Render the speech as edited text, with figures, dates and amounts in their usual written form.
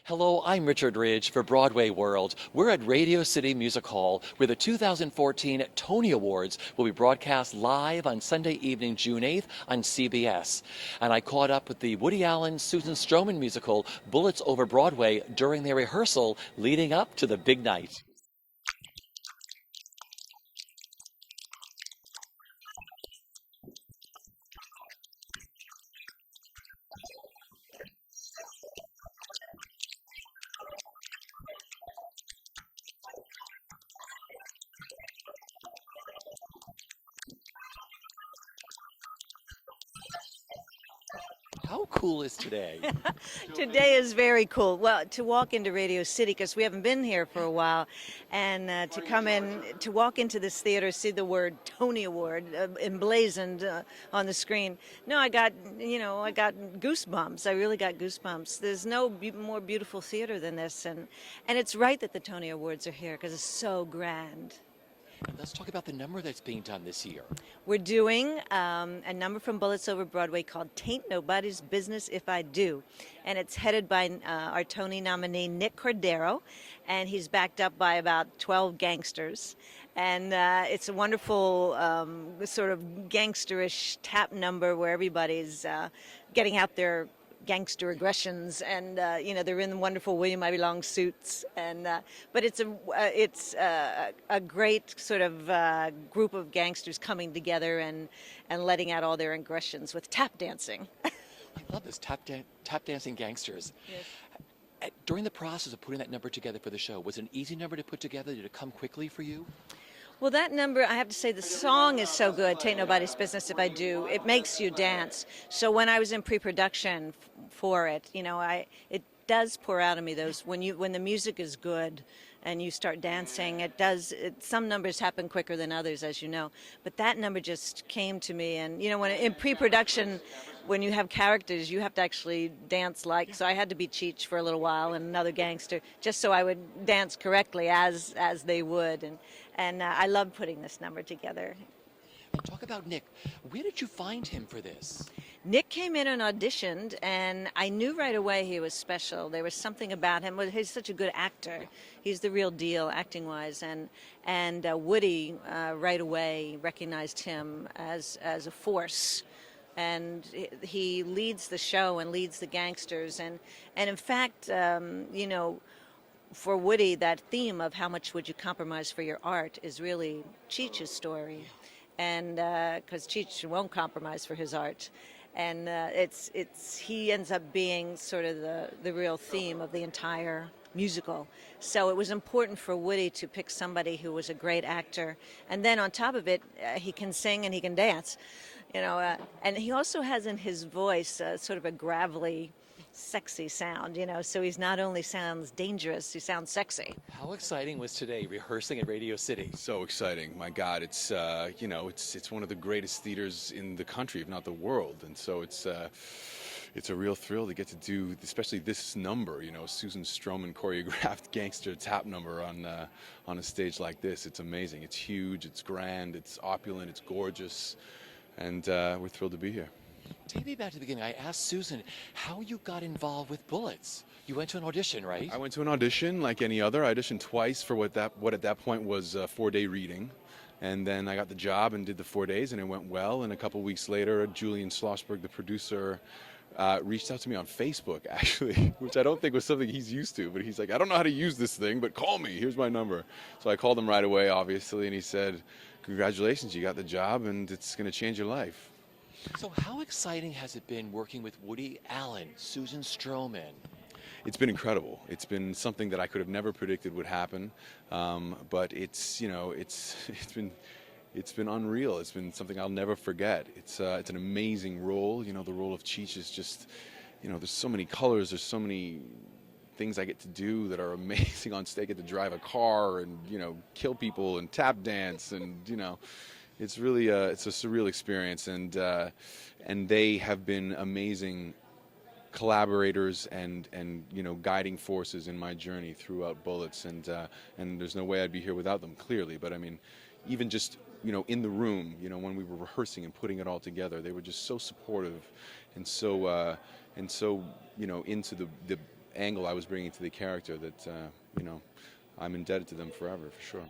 Hello, I'm Richard Ridge for Broadway World. We're at Radio City Music Hall, where the 2014 Tony Awards will be broadcast live on Sunday evening, June 8th on CBS. And I caught up with the Woody Allen Susan Stroman musical Bullets Over Broadway during their rehearsal leading up to the big night. How cool is today? Today is very cool. Well, to walk into Radio City, because we haven't been here for a while, and to come in, to walk into this theater, see the word Tony Award emblazoned on the screen. No, I got goosebumps. I really got goosebumps. There's no more beautiful theater than this, and it's right that the Tony Awards are here because it's so grand. Let's talk about the number that's being done this year. We're doing a number from Bullets Over Broadway called Tain't Nobody's Business If I Do. And it's headed by our Tony nominee, Nick Cordero. And he's backed up by about 12 gangsters. And it's a wonderful sort of gangsterish tap number where everybody's getting out their gangster aggressions, and they're in wonderful William Ivy Long suits, and but it's a great sort of group of gangsters coming together and letting out all their aggressions with tap dancing. I love this, tap dancing gangsters. Yes. During the process of putting that number together for the show, was it an easy number to put together? Did it come quickly for you? Well, that number, I have to say, the song is so good, Tain't Nobody's Business If I Do. It makes you dance. So when I was in pre-production for it, it does pour out of me those, when the music is good and you start dancing, some numbers happen quicker than others, as you know. But that number just came to me, and when in pre-production, when you have characters, you have to actually dance so I had to be Cheech for a little while and another gangster, just so I would dance correctly as they would, and I loved putting this number together. And talk about Nick. Where did you find him for this? Nick came in and auditioned, and I knew right away he was special. There was something about him. He's such a good actor. He's the real deal, acting-wise. And Woody right away recognized him as a force. And he leads the show and leads the gangsters. And in fact, for Woody, that theme of how much would you compromise for your art is really Cheech's story. And because Cheech won't compromise for his art. And he ends up being sort of the real theme of the entire musical. So it was important for Woody to pick somebody who was a great actor. And then on top of it, he can sing and he can dance. And he also has in his voice sort of a gravelly, sexy sound, so he's not only sounds dangerous, he sounds sexy. How exciting was today rehearsing at Radio City? So exciting. My God, it's one of the greatest theaters in the country, if not the world. And so it's a real thrill to get to do, especially this number, Susan Stroman choreographed gangster tap number on a stage like this. It's amazing. It's huge, it's grand, it's opulent, it's gorgeous, and we're thrilled to be here. Take me back to the beginning. I asked Susan how you got involved with Bullets. You went to an audition, right? I went to an audition like any other. I auditioned twice for what at that point was a 4-day reading. And then I got the job and did the 4 days, and it went well. And a couple weeks later, Julian Schlossberg, the producer, reached out to me on Facebook, actually, which I don't think was something he's used to. But he's like, I don't know how to use this thing, but call me. Here's my number. So I called him right away, obviously, and he said, congratulations, you got the job, and it's going to change your life. So how exciting has it been working with Woody Allen, Susan Stroman? It's been incredible. It's been something that I could have never predicted would happen, but it's been unreal. It's been something I'll never forget. It's an amazing role. The role of Cheech is just, there's so many colors. There's so many things I get to do that are amazing on stage. I get to drive a car and kill people and tap dance and It's really it's a surreal experience, and they have been amazing collaborators and guiding forces in my journey throughout Bullets, and there's no way I'd be here without them, clearly. But I mean, even just in the room, when we were rehearsing and putting it all together, they were just so supportive and so into the angle I was bringing to the character that, you know, I'm indebted to them forever, for sure.